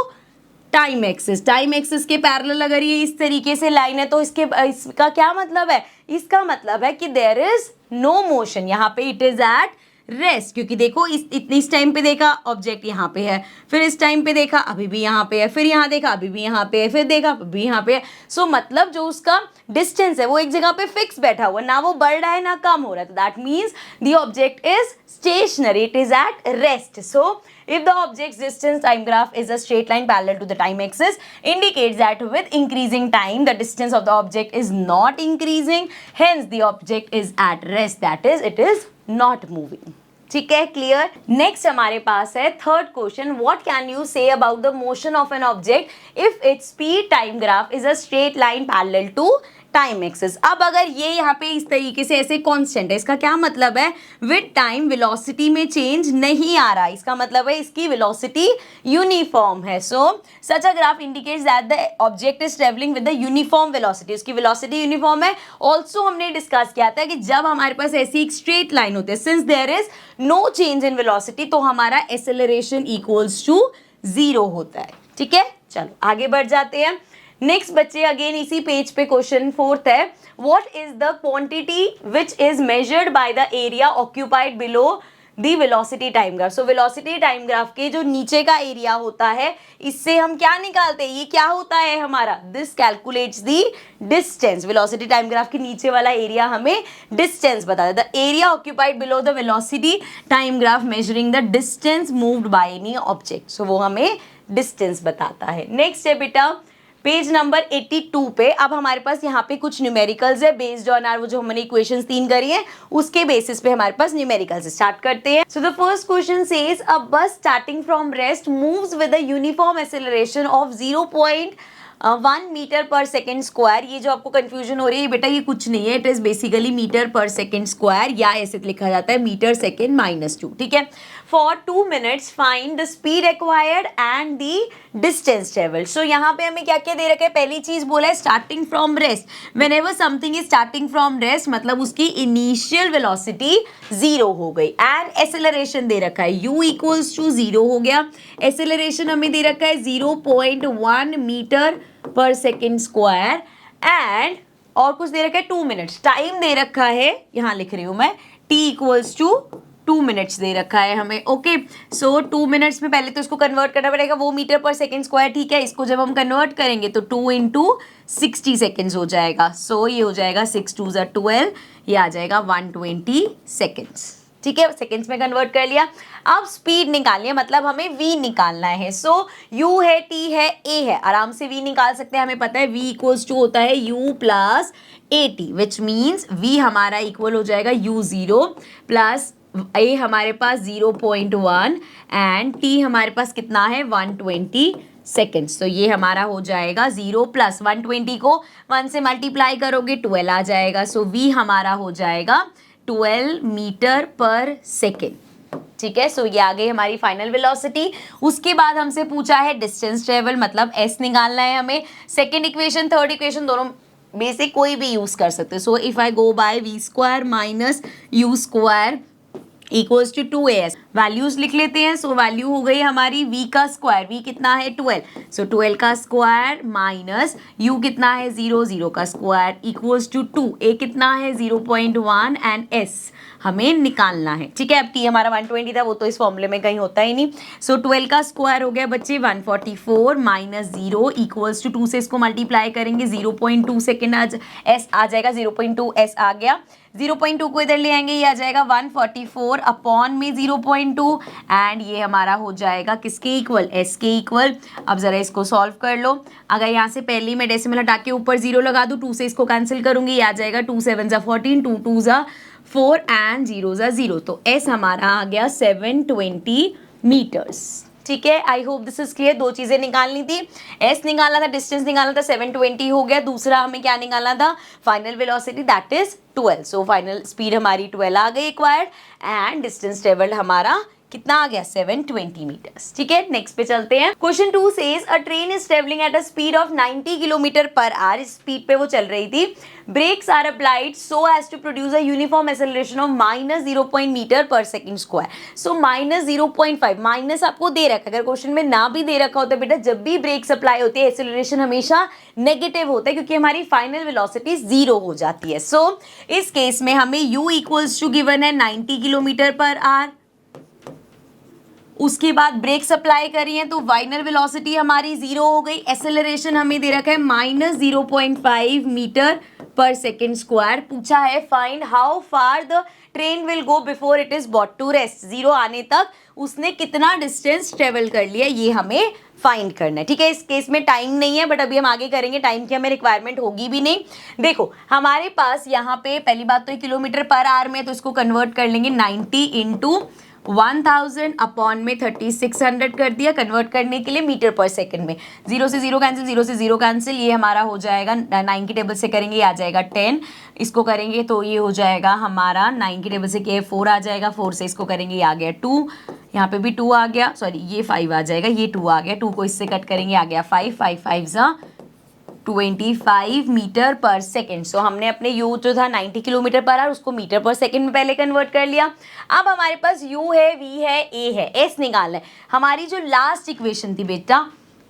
time axis. Time axis के पैरेलल अगर ये इस तरीके से लाइन है तो इसका क्या मतलब है, इसका मतलब है कि देयर इज नो मोशन, यहाँ पे इट इज एट रेस्ट, क्योंकि देखो इस टाइम पे देखा ऑब्जेक्ट यहाँ पे है, फिर इस टाइम पे देखा अभी भी यहाँ पे है, फिर यहाँ देखा अभी भी यहाँ पे है, फिर देखा अभी भी यहाँ पे है। सो मतलब जो उसका डिस्टेंस है वो एक जगह पे फिक्स बैठा हुआ, ना वो बढ़ रहा है ना कम हो रहा है, तो that means the object is stationary, it is at rest. So if the object's distance time graph is a straight line parallel to the time axis, indicates that with increasing time the distance of the object is not increasing, hence the object is at rest, that is it is not moving, ठीक है, क्लियर। नेक्स्ट हमारे पास है third question, what can you say about the motion of an object if its speed time graph is a straight line parallel to time axis. अब अगर ये यहाँ पे इस तरीके से ऐसे कांस्टेंट है, इसका क्या मतलब है, विद टाइम वेलोसिटी में चेंज नहीं आ रहा, इसका मतलब है इसकी वेलोसिटी यूनिफॉर्म है। So such a graph indicates that the object is travelling with the uniform velocity, उसकी वेलोसिटी यूनिफॉर्म है। ऑल्सो हमने डिस्कस किया था कि जब हमारे पास ऐसी एक स्ट्रेट लाइन होती है, since there is no change in velocity, तो हमारा एक्सेलरेशन इक्वल्स टू 0 होता है, ठीक है। चलो आगे बढ़ जाते हैं। नेक्स्ट बच्चे अगेन इसी पेज पे क्वेश्चन फोर्थ है, what is the quantity which is measured by the area occupied below the velocity time graph. So velocity time graph के जो नीचे का एरिया होता है इससे हम क्या निकालते हैं, ये क्या होता है हमारा, this calculates the distance. Velocity time graph के नीचे वाला एरिया हमें डिस्टेंस बताता है। The area occupied below the velocity time graph measuring the distance moved by any object. So वो हमें डिस्टेंस बताता है। नेक्स्ट है बेटा पेज नंबर 82 पे। अब हमारे पास यहाँ पे कुछ न्यूमेरिकल्स है बेस्ड ऑन आर, वो जो हमने इक्वेशंस 3 करी हैं उसके बेसिस पे हमारे पास न्यूमेरिकल्स स्टार्ट करते हैं। So the first question says a bus starting from rest moves with a uniform acceleration of 0.1 metre per second square. ये जो आपको कंफ्यूजन हो रही है बेटा, ये कुछ नहीं है, it is basically metre per second square, या ऐसे लिखा जाता है मीटर सेकेंड -2, ठीक है। For 2 minutes find the speed acquired and the distance travelled. So यहाँ पे हमें क्या क्या दे रखा है, पहली चीज बोला है starting from rest. Whenever something is starting from rest मतलब उसकी इनिशियल वेलोसिटी 0 हो गई, एंड एक्सेलरेशन दे रखा है u इक्वल्स टू 0 हो गया। एक्सेलरेशन हमें दे रखा है 0.1 metre per second square, and और कुछ दे रखा है 2 minutes। टाइम दे रखा है, यहाँ लिख रही हूं मैं, t इक्वल्स टू 2 minutes दे रखा है हमें। ओके, सो 2 minutes में पहले तो इसको कन्वर्ट करना पड़ेगा, वो मीटर पर सेकेंड स्क्वायर, ठीक है। इसको जब हम कन्वर्ट करेंगे तो 2 into 60 सेकेंड्स हो जाएगा। सो ये हो जाएगा 6 2 12, ये आ जाएगा 120 सेकेंड्स, ठीक है। सेकेंड्स में कन्वर्ट कर लिया। अब स्पीड निकालनी है, मतलब हमें v निकालना है। सो u है, t है, a है, आराम से v निकाल सकते हैं। हमें पता है v इक्वल्स टू होता है u plus a T, which means v हमारा इक्वल हो जाएगा u0 प्लस a हमारे पास 0.1 एंड t हमारे पास कितना है 120 सेकेंड्स। तो ये हमारा हो जाएगा 0 प्लस 120 को 1 से मल्टीप्लाई करोगे 12 आ जाएगा। सो v हमारा हो जाएगा 12 मीटर पर सेकेंड, ठीक है। सो ये आ गई हमारी फाइनल वेलोसिटी। उसके बाद हमसे पूछा है डिस्टेंस ट्रेवल, मतलब s निकालना है हमें। सेकेंड इक्वेशन थर्ड इक्वेशन दोनों में से कोई भी यूज कर सकते हैं। So if I go by v square minus u square equals to 2as, values लिख लेते हैं। सो वैल्यू हो गई हमारी v का स्क्वायर, v कितना है 12, सो 12 का स्क्वायर माइनस u कितना है 0, 0 का स्क्वायर इक्वल्स टू 2, a कितना है 0.1 एंड s हमें निकालना है, ठीक है। अब t हमारा 120 था, वो तो इस फॉर्मूले में कहीं होता ही नहीं। सो 12 का स्क्वायर हो गया बच्चे 144 माइनस 0 इक्वल्स टू 2 से इसको मल्टीप्लाई करेंगे 0.2 सेकेंड s आ जाएगा, 0.2 s आ गया। 0.2 को इधर ले आएंगे, ये आ जाएगा 144 अपॉन में 0.2 एंड ये हमारा हो जाएगा किसके इक्वल, s के इक्वल। अब जरा इसको सॉल्व कर लो। अगर यहाँ से पहली मैं डेसिमल हटा के ऊपर 0 लगा दूँ, 2 से इसको कैंसिल करूंगी, ये आ जाएगा 2 7 ज़ा 14, 2 2 ज़ा 4 एंड 0 ज़ा 0। तो s हमारा आ गया 720 मीटर्स, ठीक है। I hope this is clear. दो चीजें निकालनी थी, s निकालना था, डिस्टेंस निकालना था, 720 हो गया। दूसरा हमें क्या निकालना था, final velocity, that is 12। So final speed हमारी 12 आ गई एक्वायर्ड, एंड डिस्टेंस ट्रेवल्ड हमारा कितना आ गया 720 मीटर्स, ठीक है। नेक्स्ट पे चलते हैं। Question 2 says a train is travelling at a speed of 90 kilometre per hour. इस स्पीड पे वो चल रही थी। Brakes are applied so as to produce a uniform acceleration of -0 metre per second square. So -0.5 minus आपको दे रखा है। अगर क्वेश्चन में ना भी दे रखा होता बेटा, जब भी ब्रेक्स अप्लाई होती है एक्सेलरेशन हमेशा नेगेटिव होता है, क्योंकि हमारी फाइनल वेलोसिटी 0 हो जाती है। सो इस केस में हमें u इक्वल्स टू गिवन है 90 किलोमीटर पर आवर। उसके बाद ब्रेक अप्लाई करी है तो फाइनल वेलोसिटी हमारी 0 हो गई। एक्सेलरेशन हमें दे रखा है -0.5 मीटर पर सेकेंड स्क्वायर। पूछा है find how far the train will go before it is brought to rest. 0 आने तक उसने कितना डिस्टेंस ट्रेवल कर लिया, ये हमें फाइंड करना है, ठीक है। इस केस में टाइम नहीं है, बट अभी हम आगे करेंगे, टाइम की हमें रिक्वायरमेंट होगी भी नहीं। देखो हमारे पास यहाँ पे पहली बात तो किलोमीटर पर आवर में, तो इसको कन्वर्ट कर लेंगे 90 इंटू 1000 अपॉन में 3600 कर दिया कन्वर्ट करने के लिए मीटर पर सेकंड में। 0 से 0 कैंसिल, 0 से 0 कैंसिल, ये हमारा हो जाएगा 9 की टेबल से करेंगे, ये आ जाएगा 10। इसको करेंगे तो ये हो जाएगा हमारा 9 की टेबल से किया 4 आ जाएगा, 4 से इसको करेंगे, ये आ गया 2, यहाँ पे भी 2 आ गया, सॉरी ये 5 आ जाएगा, ये 2 आ गया, 2 को इससे कट करेंगे, आ गया 5, 5 5 ज़ा 25 मीटर पर सेकेंड। सो हमने अपने u जो था 90 किलोमीटर पर आवर, उसको मीटर पर सेकेंड में पहले कन्वर्ट कर लिया। अब हमारे पास u है, v है, a है, s निकालना है। हमारी जो लास्ट इक्वेशन थी बेटा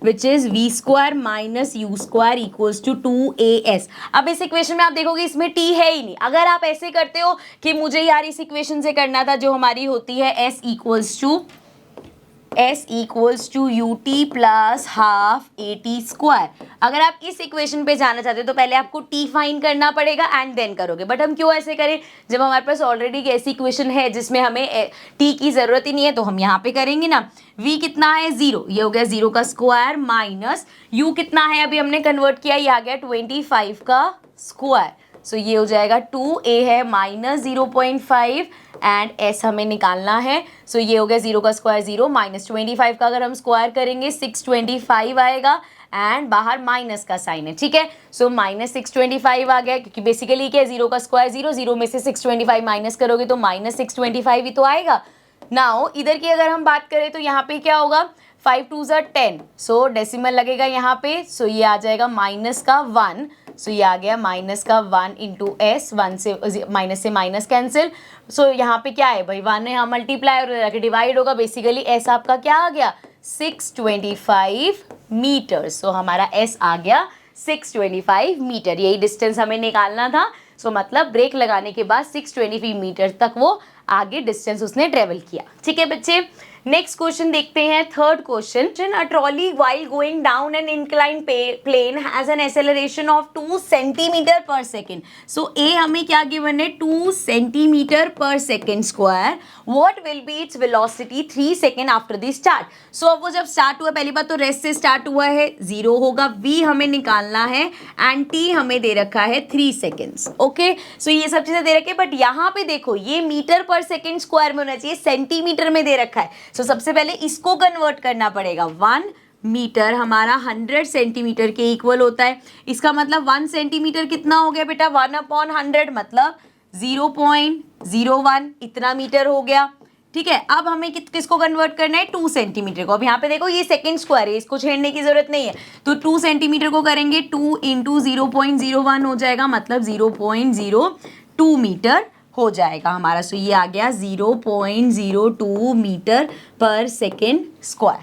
which is v square minus u square equals to 2as। अब इस इक्वेशन में आप देखोगे इसमें t है ही नहीं। अगर आप ऐसे करते हो कि मुझे यार इस इक्वेशन से करना था जो हमारी होती है s equals to ut plus half at square, अगर आप इस इक्वेशन पे जाना चाहते हो तो पहले आपको t फाइंड करना पड़ेगा एंड देन करोगे। बट हम क्यों ऐसे करें, जब हमारे पास ऑलरेडी एक ऐसी इक्वेशन है जिसमें हमें t की जरूरत ही नहीं है, तो हम यहाँ पे करेंगे ना। v कितना है 0, ये हो गया 0 का स्क्वायर माइनस u कितना है अभी हमने कन्वर्ट किया, ये आ गया 25 का स्क्वायर। सो ये हो जाएगा 2a है माइनस 0.5 एंड s हमें निकालना है। सो ये हो गया 0 का स्क्वायर 0 माइनस 25 का अगर हम स्क्वायर करेंगे 625 आएगा एंड बाहर माइनस का साइन है, ठीक है। सो माइनस 625 आ गया, क्योंकि बेसिकली क्या है 0 का स्क्वायर 0, 0 में से 625 माइनस करोगे तो माइनस 625 ही तो आएगा। नाउ इधर की अगर हम बात करें तो यहाँ पे क्या होगा 5 2 ज़ा 10, सो डेसिमल लगेगा यहाँ पे। सो ये आ जाएगा माइनस का 1, सो ये आ गया माइनस का 1 इंटू एस, 1 से माइनस कैंसिल। सो यहाँ पे क्या है भाई 1 यहाँ मल्टीप्लाई और जाके डिवाइड होगा, बेसिकली एस आपका क्या आ गया 625 मीटर। सो हमारा एस आ गया 625 मीटर, यही डिस्टेंस हमें निकालना था। सो मतलब ब्रेक लगाने के बाद 625 मीटर तक वो आगे डिस्टेंस उसने ट्रेवल किया, ठीक है बच्चे। नेक्स्ट क्वेश्चन देखते हैं, third question. A trolley while going down an incline plane has an acceleration of 2 centimetre per second. So ए हमें क्या गिवन है 2 centimetre per second square. What will be its velocity 3 second after the start. So अब वो जब स्टार्ट हुआ, पहली बात तो रेस्ट से स्टार्ट हुआ है 0 होगा, v हमें निकालना है एंड t हमें दे रखा है 3 सेकेंड्स। ओके, सो ये सब चीजें दे रखी है, बट यहाँ पे देखो ये मीटर पर सेकेंड स्क्वायर में होना चाहिए, सेंटीमीटर में दे रखा है। सो सबसे पहले इसको कन्वर्ट करना पड़ेगा। 1 मीटर हमारा 100 सेंटीमीटर के इक्वल होता है। इसका मतलब 1 सेंटीमीटर कितना हो गया बेटा 1/100 मतलब 0.01 इतना मीटर हो गया, ठीक है। अब हमें किसको कन्वर्ट करना है 2 सेंटीमीटर को। अब यहाँ पे देखो ये सेकेंड स्क्वायर है, इसको छेड़ने की जरूरत नहीं है, तो 2 सेंटीमीटर को करेंगे 2 इंटू 0.01 हो जाएगा, मतलब 0.02 मीटर हो जाएगा हमारा। सो ये आ गया 0.02 मीटर पर सेकेंड स्क्वायर,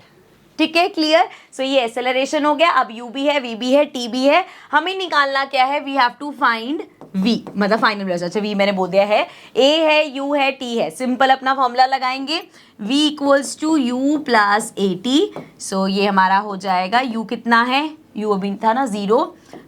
ठीक है, क्लियर। सो ये एक्सेलरेशन हो गया। अब u भी है, v भी है, t भी है, हमें निकालना क्या है, we have to find v, मतलब फाइनल वेलोसिटी। अच्छा v मैंने बोल दिया है, a है, u है, t है, सिंपल अपना फॉर्मूला लगाएंगे v equals to u plus a t. So ये हमारा हो जाएगा u कितना है, u अभी था ना 0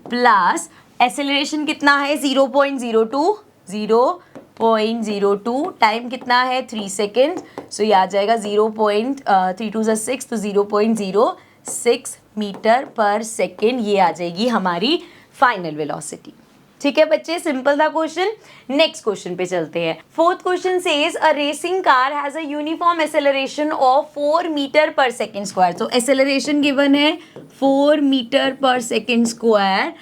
प्लस एक्सेलरेशन कितना है 0.02 टाइम कितना है 3 सेकेंड। सो ये आ जाएगा 0.3 2 ज़ा 6, तो 0.06 मीटर पर सेकेंड, ये आ जाएगी हमारी फाइनल वेलोसिटी, ठीक है बच्चे। सिंपल था क्वेश्चन। नेक्स्ट क्वेश्चन पे चलते हैं। Fourth question says a racing car has a uniform acceleration of 4 metre per second square. तो एक्सेलरेशन गिवन है 4 metre per second square.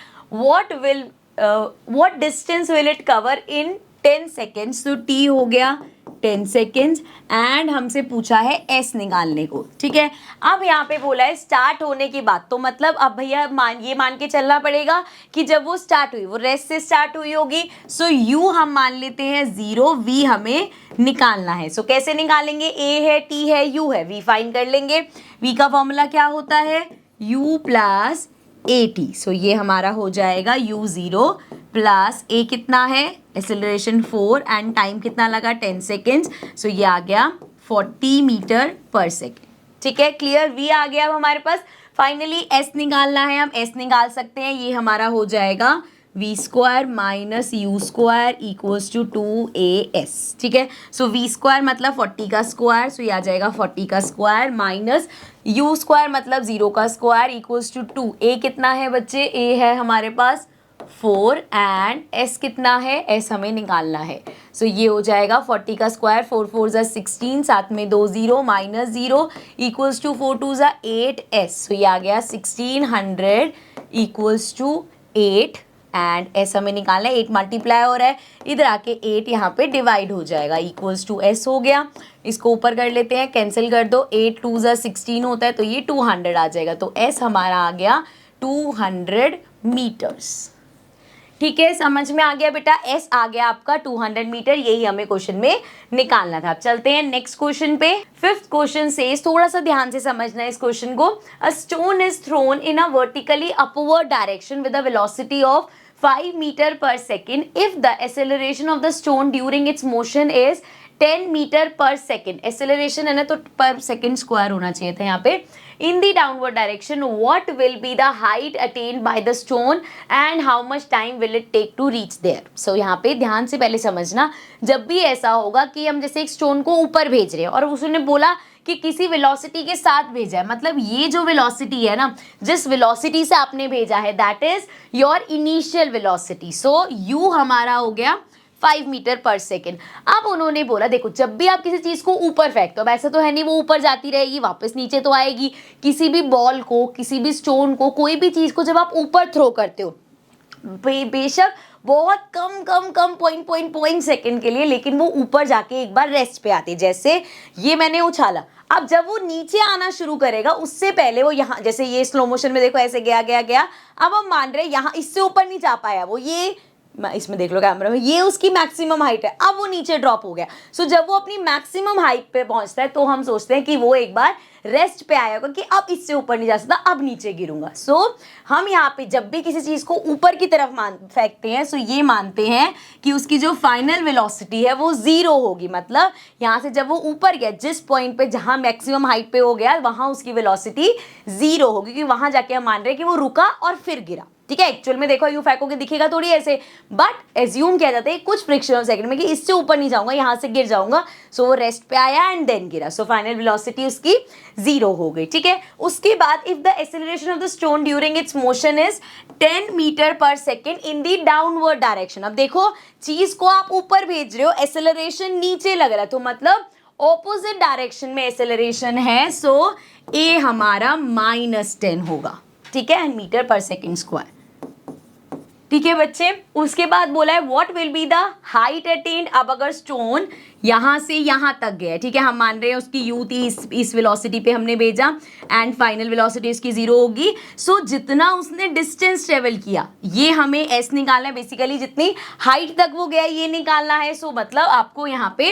what distance will it cover in 10 seconds। तो t हो गया 10 सेकेंड्स एंड हमसे पूछा है s निकालने को, ठीक है। अब यहाँ पे बोला है स्टार्ट होने की बात, तो मतलब अब भैया ये मान के चलना पड़ेगा कि जब वो स्टार्ट हुई वो रेस्ट से स्टार्ट हुई होगी। सो u हम मान लेते हैं 0, v हमें निकालना है। सो कैसे निकालेंगे, a है, t है, u है, v फाइंड कर लेंगे। v का फॉर्मूला क्या होता है u plus a t. So ये हमारा हो जाएगा u0 प्लस a कितना है एक्सेलरेशन 4 एंड टाइम कितना लगा 10 सेकेंड्स। सो ये आ गया 40 मीटर पर सेकेंड, ठीक है, क्लियर। v आ गया अब हमारे पास। फाइनली s निकालना है, हम s निकाल सकते हैं, ये हमारा हो जाएगा v square minus u square equals to 2as, ठीक है। सो v स्क्वायर मतलब 40 का स्क्वायर, सो ये आ जाएगा 40 का स्क्वायर माइनस u स्क्वायर मतलब 0 का स्क्वायर इक्वल्स टू 2। a कितना है बच्चे, a है हमारे पास 4 एंड s कितना है, s हमें निकालना है। सो ये हो जाएगा 40 का स्क्वायर 4 4 ज़ा 16, साथ में 2 0 माइनस 0 इक्वल्स टू 4 2 ज़ा 8s। सो ये आ गया 1600 इक्वल्स टू 8 एंड s हमें निकालना है, 8 मल्टीप्लाई हो रहा है, इधर आके 8 यहाँ पे डिवाइड हो जाएगा, इक्वल्स टू s हो गया। इसको ऊपर कर लेते हैं, कैंसिल कर दो, 8 2 ज़ा 16 होता है, तो ये 200 आ जाएगा, तो s हमारा आ गया 200 मीटर्स। ठीक है, समझ में आ गया बेटा। एस आ गया आपका 200 मीटर, यही हमें क्वेश्चन में निकालना था। अब चलते हैं नेक्स्ट क्वेश्चन पे। फिफ्थ क्वेश्चन से थोड़ा सा ध्यान से समझना है इस क्वेश्चन को। A stone is thrown in a vertically upward direction with a velocity of 5 metre per second if the acceleration of the stone during its motion is 10 metre per second. Acceleration है ना, तो पर सेकेंड स्क्वायर होना चाहिए था यहाँ पे। In the downward direction, what will be the height attained by the stone and how much time will it take to reach there? So यहाँ पे ध्यान से पहले समझना, जब भी ऐसा होगा कि हम जैसे एक स्टोन को ऊपर भेज रहे हैं और उसने बोला कि किसी वेलोसिटी के साथ भेजा है, मतलब ये जो वेलोसिटी है ना, जिस वेलोसिटी से आपने भेजा है, that is your initial velocity. So you हमारा हो गया 5 मीटर पर सेकेंड। अब उन्होंने बोला देखो, जब भी आप किसी चीज को ऊपर फेंकते हो, वैसे तो है नहीं वो ऊपर जाती रहेगी, वापस नीचे तो आएगी। किसी भी बॉल को, किसी भी स्टोन को, कोई भी चीज को जब आप ऊपर थ्रो करते हो, बेशक बहुत कम पॉइंट सेकेंड के लिए, लेकिन वो ऊपर जाके एक बार रेस्ट पे आती है। जैसे ये मैंने उछाला, अब जब वो नीचे आना शुरू करेगा उससे पहले वो यहाँ, जैसे ये स्लो मोशन में देखो ऐसे गया गया गया, अब हम मान रहे हैं यहाँ इससे ऊपर नहीं जा पाया वो, ये इसमें देख लो कैमरा में, ये उसकी मैक्सिमम हाइट है, अब वो नीचे ड्रॉप हो गया। सो जब वो अपनी मैक्सिमम हाइट पे पहुंचता है तो हम सोचते हैं कि वो एक बार रेस्ट पे आया होगा कि अब इससे ऊपर नहीं जा सकता, अब नीचे गिरूंगा। सो हम यहाँ पे जब भी किसी चीज को ऊपर की तरफ फेंकते हैं, सो ये मानते हैं कि उसकी जो फाइनल वेलोसिटी है वो 0 होगी। मतलब यहाँ से जब वो ऊपर गया, जिस पॉइंट पे जहाँ मैक्सिमम हाइट पे हो गया, वहां उसकी वेलोसिटी 0 होगी, क्योंकि वहां जाके हम मान रहे हैं कि वो रुका और फिर गिरा। ठीक है, एक्चुअल में देखो यूं फेंकोगे दिखेगा थोड़ी ऐसे, बट एज्यूम किया जाता है कुछ फ्रिक्शन ऑफ सेकंड में कि इससे ऊपर नहीं जाऊंगा, यहां से गिर जाऊंगा। सो वो रेस्ट पे आया एंड देन गिरा, सो फाइनल वेलोसिटी उसकी 0 हो गई। ठीक है, उसके बाद if the acceleration of the stone during its motion is 10 metre per second in the downward direction. अब देखो चीज को आप ऊपर भेज रहे हो, एक्सेलरेशन नीचे लग रहा है, तो मतलब ऑपोजिट डायरेक्शन में एक्सेलरेशन है। सो ए हमारा -10 होगा। ठीक है, मीटर पर सेकेंड स्क्वायर। ठीक है बच्चे, उसके बाद बोला है what will be the height attend. अब अगर स्टोन यहां से यहां तक गया, ठीक है, हम मान रहे हैं उसकी यू थी, इस वेलोसिटी पे हमने भेजा एंड फाइनल वेलोसिटी इसकी 0 होगी। सो जितना उसने डिस्टेंस ट्रेवल किया, ये हमें एस निकालना है, बेसिकली जितनी हाइट तक वो गया ये निकालना है। सो मतलब आपको यहाँ पे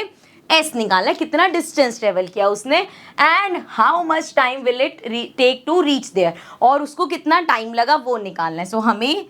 एस निकालना है, कितना डिस्टेंस ट्रेवल किया उसने and how much time will it take to reach there, और उसको कितना टाइम लगा वो निकालना है। सो हमें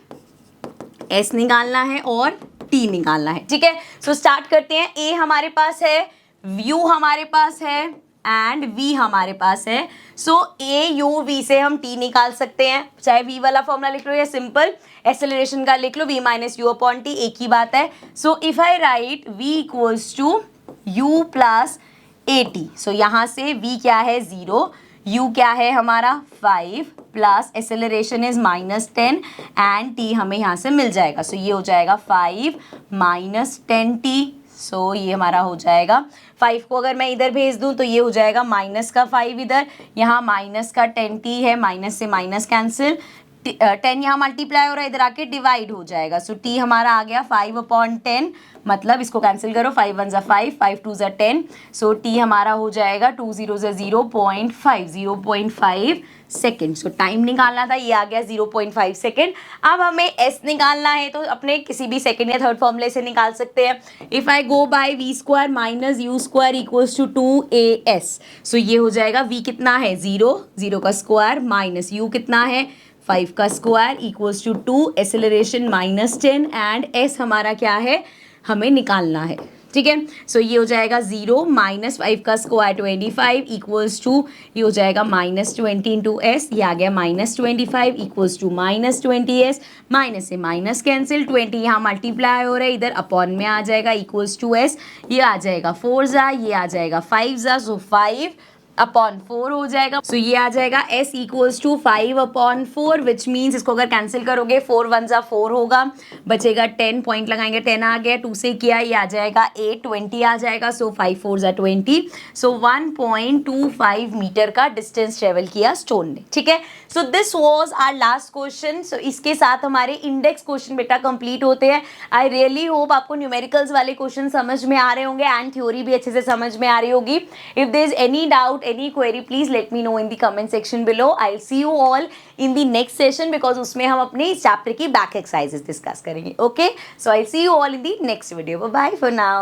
एस निकालना है और टी निकालना है। ठीक है, सो स्टार्ट करते हैं। ए हमारे पास है, यू हमारे पास है एंड वी हमारे पास है। सो ए यू वी से हम टी निकाल सकते हैं, चाहे वी वाला फॉर्मूला लिख लो या सिंपल एक्सेलरेशन का लिख लो, v minus u upon t, एक ही बात है। So if I write v equals to u plus a t, so यहाँ से वी क्या है 0, u क्या है हमारा 5 plus acceleration is -10 and t हमें यहाँ से मिल जाएगा। सो ये हो जाएगा 5 माइनस 10t। सो ये हमारा हो जाएगा, 5 को अगर मैं इधर भेज दूँ तो ये हो जाएगा माइनस का 5 इधर, यहाँ माइनस का 10t है, माइनस से माइनस कैंसिल, 10 यहाँ मल्टीप्लाई हो रहा है, इधर आके डिवाइड हो जाएगा। सो t हमारा आ गया 5/10, मतलब इसको कैंसिल करो, 5 1 ज़ा 5, 5 2 ज़ा 10। सो t हमारा हो जाएगा 2 0 ज़ा 0.5 सेकेंड। सो टाइम निकालना था, ये आ गया 0.5 सेकेंड। अब हमें s निकालना है, तो अपने किसी भी सेकेंड या थर्ड फॉर्मूले से निकाल सकते हैं। If I go by v square minus u square equals to 2as। So ये हो जाएगा v कितना है 0, 0 का स्क्वायर माइनस u कितना है 5 का square equals to 2, acceleration -10 and s हमारा क्या है हमें निकालना है। ठीक है, सो ये हो जाएगा 0 माइनस 5 का स्क्वायर 25 इक्वल्स टू, ये हो जाएगा -20 इंटू एस, ये आ गया -25 इक्वल्स टू -20s, माइनस से माइनस कैंसिल, 20 यहाँ मल्टीप्लाई हो रहा है, इधर अपॉन में आ जाएगा इक्वल्स टू एस, ये आ जाएगा 4 ज़ा, ये आ जाएगा 5 ज़ा, सो 5/4 हो जाएगा। सो ये आ जाएगा s equals to 5/4, which means इसको अगर कैंसिल करोगे 4 1 ज़ा 4 होगा, बचेगा 10, पॉइंट लगाएंगे 10 आ गया, 2 से किया ये आ जाएगा 8, 20 आ जाएगा। सो 5 4 ज़ा 20, सो 1.25 मीटर का डिस्टेंस ट्रेवल किया स्टोन ने। ठीक है, so this was our last question. So इसके साथ हमारे इंडेक्स क्वेश्चन बेटा कंप्लीट होते हैं। आई रियली होप आपको न्यूमेरिकल्स वाले क्वेश्चन समझ में आ रहे होंगे एंड थ्योरी भी अच्छे से समझ में आ रही होगी। If there is any doubt, any query, please let me know in the comment section below. I'll see you all in the next session because उसमें हम अपने इस चैप्टर की बैक एक्सरसाइजेस डिस्कस करेंगे. Okay, so I'll see you all in the next video. Bye bye for now.